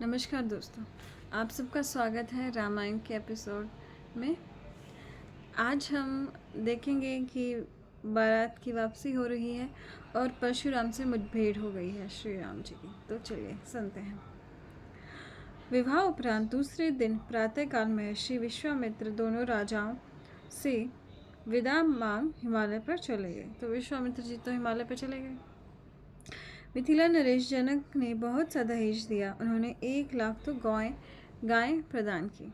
नमस्कार दोस्तों, आप सबका स्वागत है रामायण के एपिसोड में। आज हम देखेंगे कि बारात की वापसी हो रही है और परशुराम से मुठभेड़ हो गई है श्री राम जी की। तो चलिए सुनते हैं। विवाह उपरांत दूसरे दिन प्रातःकाल महर्षि विश्वामित्र दोनों राजाओं से विदा मांग हिमालय पर चले गए। तो विश्वामित्र जी तो हिमालय पर चले गए। मिथिला नरेश जनक ने बहुत सा दहेज दिया। उन्होंने 1 लाख तो गायें प्रदान की।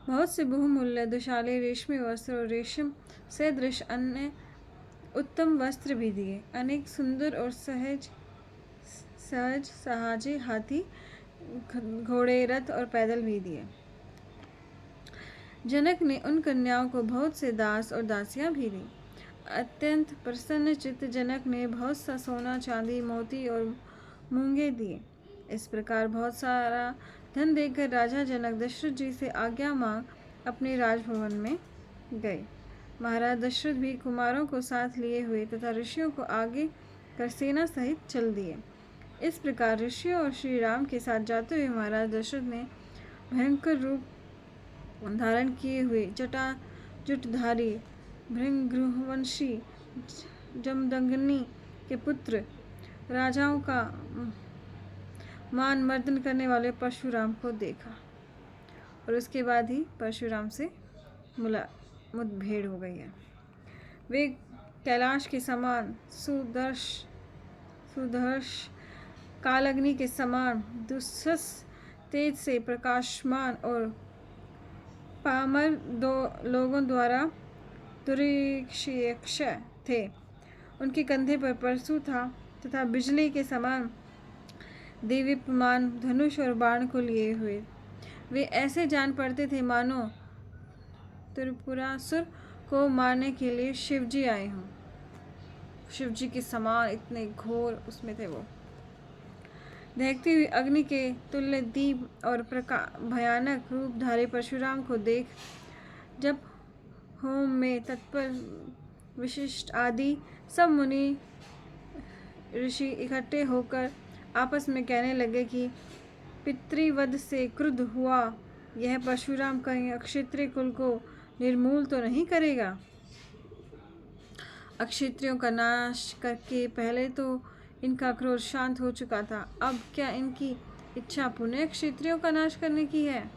बहुत से बहुमूल्य दुशाले रेशमी वस्त्र और रेशम सदृश अन्य उत्तम वस्त्र भी दिए। अनेक सुंदर और सहज सहाजे हाथी, घोड़े, रथ और पैदल भी दिए। जनक ने उन कन्याओं को बहुत से दास और दासियां भी दी। अत्यंत प्रसन्न चित्त जनक ने बहुत सा सोना, चांदी, मोती और मूंगे दिए। इस प्रकार बहुत सारा धन देकर राजा जनक दशरथ जी से आज्ञा मांग अपने राजभवन में गए। महाराज दशरथ भी कुमारों को साथ लिए हुए तथा ऋषियों को आगे कर सेना सहित चल दिए। इस प्रकार ऋषियों और श्री राम के साथ जाते हुए महाराज दशरथ ने भयंकर रूप धारण किए हुए जटाजुटधारी भृंगवंशी जमदग्नि के पुत्र राजाओं का मान मर्दन करने वाले परशुराम को देखा और उसके बाद ही परशुराम से मुठभेड़ हो गई है। वे कैलाश के समान सुदर्श कालअग्नि के समान दुस्सस तेज से प्रकाशमान और पामर लोगों द्वारा दुरीक्षियक्ष थे। उनके कंधे पर परशु था तथा बिजली के समान देवीप्यमान धनुष और बाण को लिए हुए वे ऐसे जान पड़ते थे मानो त्रिपुरासुर को मारने के लिए शिवजी आए हों। शिवजी के समान इतने घोर उसमें थे वो। दहकती हुई अग्नि के तुल्य दीप और भयानक रूपधारी परशुराम को देख जब होम में तत्पर विशिष्ट आदि सब मुनि ऋषि इकट्ठे होकर आपस में कहने लगे कि पितृवध से क्रुद्ध हुआ यह परशुराम कहीं क्षत्रिय कुल को निर्मूल तो नहीं करेगा। अक्षत्रियों का नाश करके पहले तो इनका क्रोध शांत हो चुका था, अब क्या इनकी इच्छा पुनः क्षत्रियों का नाश करने की है।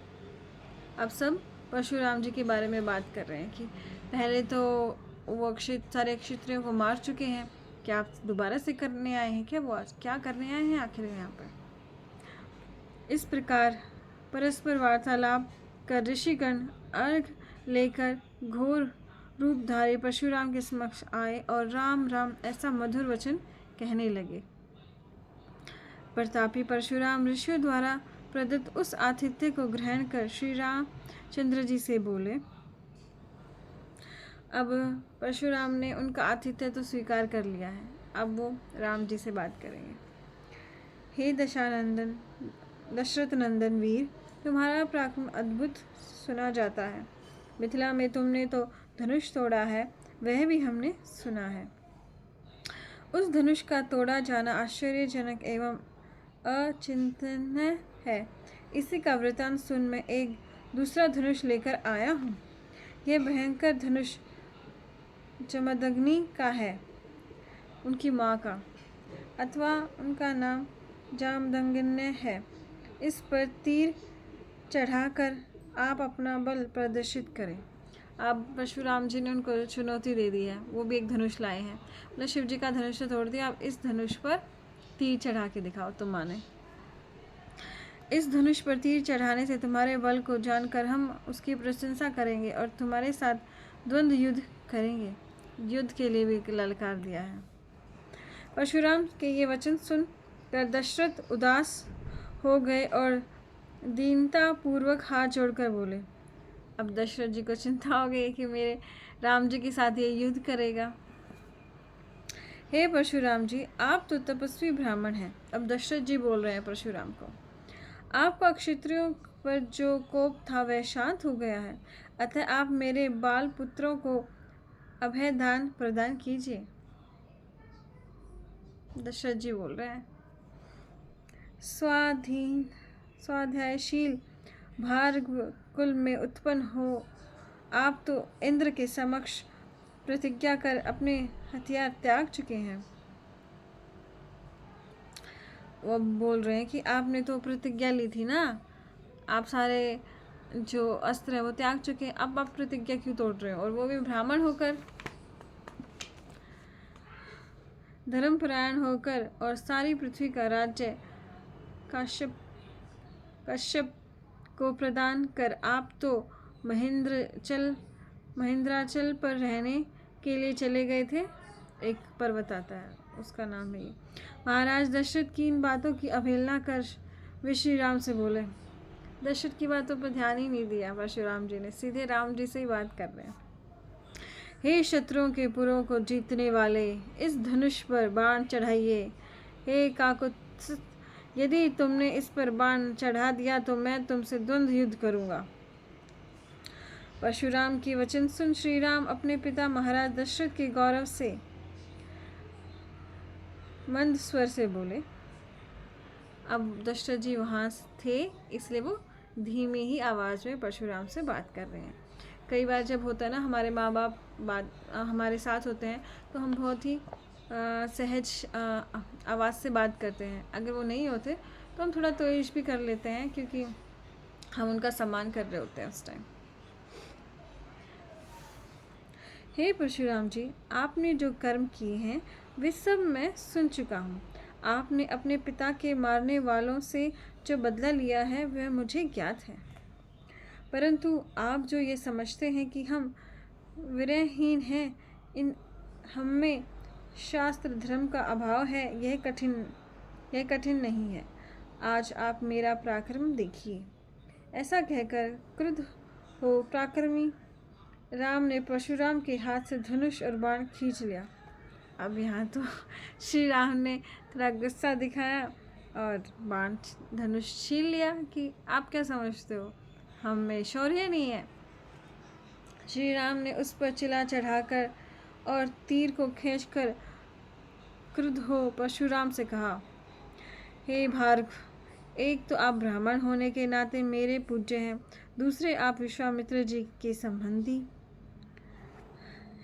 अब सब परशुराम जी के बारे में बात कर रहे हैं कि पहले तो वो सारे क्षत्रियों को मार चुके हैं, क्या आप दोबारा से करने आए हैं क्या? वो आज क्या करने आए हैं आखिर यहाँ पर। इस प्रकार परस्पर वार्तालाप कर ऋषिगण अर्घ लेकर घोर रूपधारी परशुराम के समक्ष आए और राम राम ऐसा मधुर वचन कहने लगे। प्रतापी परशुराम ऋषियों द्वारा प्रदत्त उस आतिथ्य को ग्रहण कर श्री रामचंद्र जी से बोले। अब परशुराम ने उनका आतिथ्य तो स्वीकार कर लिया है, अब वो राम जी से बात करेंगे। हे दशरथ नंदन वीर, तुम्हारा पराक्रम अद्भुत सुना जाता है। मिथिला में तुमने तो धनुष तोड़ा है, वह भी हमने सुना है। उस धनुष का तोड़ा जाना आश्चर्यजनक एवं अचिंतनीय है। इसी का वृतांत सुन मैं एक दूसरा धनुष लेकर आया हूँ। यह भयंकर धनुष जमदग्नि का है, उनकी माँ का, अथवा उनका नाम जामदग्नि है। इस पर तीर चढ़ाकर आप अपना बल प्रदर्शित करें। अब परशुराम जी ने उनको चुनौती दे दी है, वो भी एक धनुष लाए हैं। मतलब शिव जी का धनुष तो तोड़ दिया, अब इस धनुष पर तीर चढ़ा के दिखाओ तुम माने। इस धनुष पर तीर चढ़ाने से तुम्हारे बल को जानकर हम उसकी प्रशंसा करेंगे और तुम्हारे साथ द्वंद्व युद्ध करेंगे। युद्ध के लिए भी ललकार दिया है। परशुराम के ये वचन सुन कर दशरथ उदास हो गए और दीनता पूर्वक हाथ जोड़कर बोले। अब दशरथ जी को चिंता हो गई कि मेरे राम जी के साथ ये युद्ध करेगा। हे परशुराम जी, आप तो तपस्वी ब्राह्मण हैं। अब दशरथ जी बोल रहे हैं परशुराम को, आपका क्षत्रियों पर जो कोप था वह शांत हो गया है, अतः आप मेरे बाल पुत्रों को अभय दान प्रदान कीजिए। दशरथ जी बोल रहे हैं, स्वाध्यायशील भार्गव कुल में उत्पन्न हो आप तो इंद्र के समक्ष प्रतिज्ञा कर अपने हथियार त्याग चुके हैं। वो बोल रहे हैं कि आपने तो प्रतिज्ञा ली थी ना, आप सारे जो अस्त्र है वो त्याग चुके हैं, अब आप प्रतिज्ञा क्यों तोड़ रहे हो, और वो भी ब्राह्मण होकर, धर्मपरायण होकर, और सारी पृथ्वी का राज्य कश्यप को प्रदान कर आप तो महेंद्राचल पर रहने के लिए चले गए थे। एक पर्वत आता है, उसका नाम है ये। महाराज दशरथ की इन बातों की अवहेलना कर वे श्री राम से बोले। दशरथ की बातों पर ध्यान ही नहीं दिया परशुराम जी ने, सीधे राम जी से ही बात कर रहे हैं। हे शत्रुओं के पुरों को जीतने वाले, इस धनुष पर बाण चढ़ाइए। हे काकुत्स, यदि तुमने इस पर बाण चढ़ा दिया तो मैं तुमसे द्वंद्व युद्ध करूंगा। परशुराम की वचन सुन श्री राम अपने पिता महाराज दशरथ के गौरव से मंद स्वर से बोले। अब दशरथ जी वहाँ थे, इसलिए वो धीमी ही आवाज़ में परशुराम से बात कर रहे हैं। कई बार जब होता है ना, हमारे माँ बाप हमारे साथ होते हैं तो हम बहुत ही सहज आवाज़ से बात करते हैं। अगर वो नहीं होते तो हम थोड़ा तोइश भी कर लेते हैं, क्योंकि हम उनका सम्मान कर रहे होते हैं उस टाइम। हे परशुराम जी, आपने जो कर्म किए हैं वे सब मैं सुन चुका हूँ। आपने अपने पिता के मारने वालों से जो बदला लिया है वह मुझे ज्ञात है, परंतु आप जो ये समझते हैं कि हम विरयहीन हैं, इन हम में शास्त्र धर्म का अभाव है, यह कठिन नहीं है। आज आप मेरा पराक्रम देखिए। ऐसा कहकर क्रुद्ध हो पराक्रमी राम ने परशुराम के हाथ से धनुष और बाण खींच लिया। अब यहाँ तो श्री राम ने थोड़ा गुस्सा दिखाया और बाण धनुष छीन लिया कि आप क्या समझते हो, हम में शौर्य नहीं है। श्री राम ने उस पर चिल्ला चढ़ाकर और तीर को खींचकर क्रुद्ध हो परशुराम से कहा, हे भार्गव, एक तो आप ब्राह्मण होने के नाते मेरे पूज्य हैं, दूसरे आप विश्वामित्र जी के संबंधी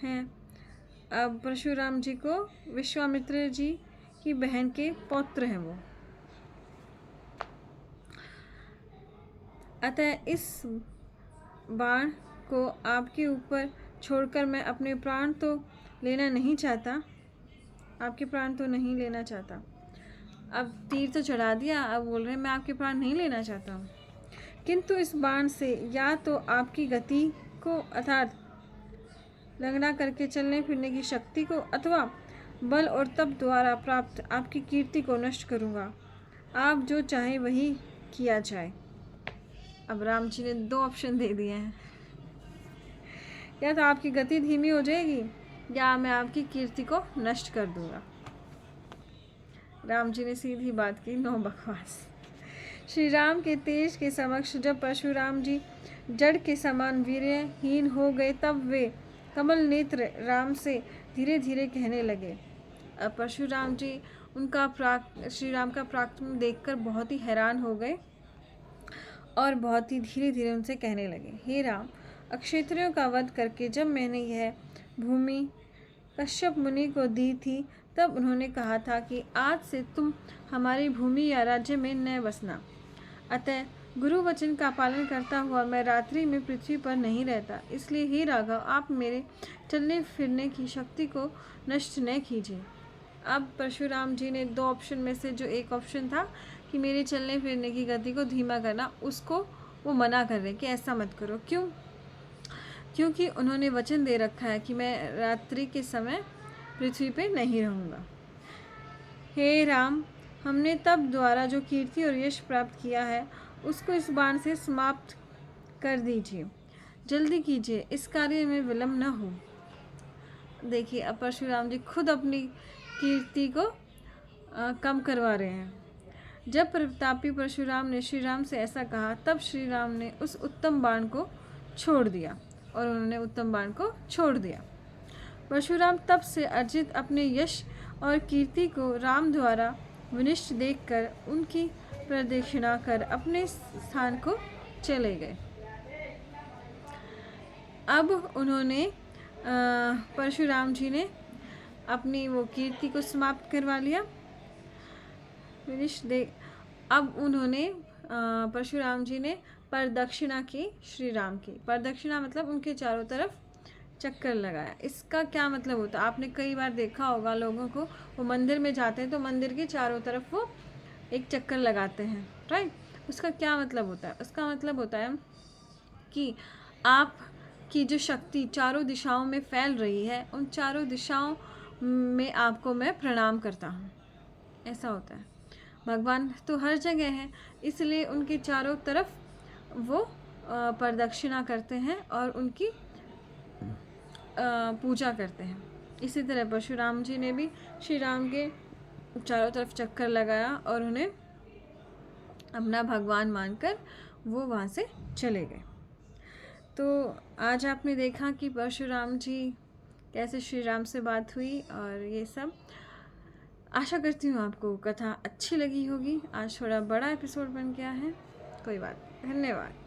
हैं। अब परशुराम जी को विश्वामित्र जी की बहन के पौत्र हैं वो। अतः इस बाण को आपके ऊपर छोड़कर मैं अपने प्राण तो लेना नहीं चाहता, आपके प्राण तो नहीं लेना चाहता। अब तीर तो चढ़ा दिया, अब बोल रहे हैं मैं आपके प्राण नहीं लेना चाहता हूँ, किंतु इस बाण से या तो आपकी गति को अर्थात लंगड़ा करके चलने फिरने की शक्ति को अथवा बल और तप द्वारा प्राप्त आपकी कीर्ति को नष्ट करूँगा। आप जो चाहे वही किया जाए। अब राम जी ने दो ऑप्शन दे दिए हैं, या तो आपकी गति धीमी हो जाएगी या मैं आपकी कीर्ति को नष्ट कर दूंगा। राम जी ने सीधी बात की, नो बकवास। श्री राम के तेज के समक्ष जब परशुराम जी जड़ के समान वीर्यहीन हो गए, तब वे कमल नेत्र राम से धीरे धीरे कहने लगे। अब परशुराम जी श्री राम का पराक्रम देखकर बहुत ही हैरान हो गए और बहुत ही धीरे धीरे उनसे कहने लगे, हे राम, अक्षत्रियों का वध करके जब मैंने यह भूमि कश्यप मुनि को दी थी, तब उन्होंने कहा था कि आज से तुम हमारी भूमि या राज्य में न बसना। अतः गुरु वचन का पालन करता हुआ मैं रात्रि में पृथ्वी पर नहीं रहता, इसलिए हे राघव, आप मेरे चलने फिरने की शक्ति को नष्ट न कीजिए। अब परशुराम जी ने दो ऑप्शन में से जो एक ऑप्शन था कि मेरे चलने फिरने की गति को धीमा करना, उसको वो मना कर रहे कि ऐसा मत करो। क्यों? क्योंकि उन्होंने वचन दे रखा है कि मैं रात्रि के समय पृथ्वी पे नहीं रहूँगा। हे राम, हमने तप द्वारा जो कीर्ति और यश प्राप्त किया है उसको इस बाण से समाप्त कर दीजिए, जल्दी कीजिए, इस कार्य में विलम्ब न हो। देखिए, अब परशुराम जी खुद अपनी कीर्ति को कम करवा रहे हैं। जब प्रतापी परशुराम ने श्री राम से ऐसा कहा, तब श्री राम ने उस उत्तम बाण को छोड़ दिया और उन्होंने उत्तम बाण को छोड़ दिया। परशुराम तप से अर्जित अपने यश और कीर्ति को राम द्वारा विनिष्ट देखकर उनकी प्रदक्षिणा कर अपने स्थान को चले गए। अब उन्होंने परशुराम जी ने अपनी वो कीर्ति को समाप्त करवा लिया। अब उन्होंने परशुराम जी ने प्रदक्षिणा की श्री राम की। प्रदक्षिणा मतलब उनके चारों तरफ चक्कर लगाया। इसका क्या मतलब होता है? आपने कई बार देखा होगा लोगों को, वो मंदिर में जाते हैं तो मंदिर के चारों तरफ वो एक चक्कर लगाते हैं, राइट। उसका क्या मतलब होता है? उसका मतलब होता है कि आप की जो शक्ति चारों दिशाओं में फैल रही है, उन चारों दिशाओं में आपको मैं प्रणाम करता हूँ, ऐसा होता है। भगवान तो हर जगह हैं, इसलिए उनके चारों तरफ वो प्रदक्षिणा करते हैं और उनकी पूजा करते हैं। इसी तरह परशुराम जी ने भी श्री राम के चारों तरफ चक्कर लगाया और उन्हें अपना भगवान मानकर वो वहाँ से चले गए। तो आज आपने देखा कि परशुराम जी कैसे श्री राम से बात हुई और ये सब। आशा करती हूँ आपको कथा अच्छी लगी होगी। आज थोड़ा बड़ा एपिसोड बन गया है, कोई बात नहीं। धन्यवाद।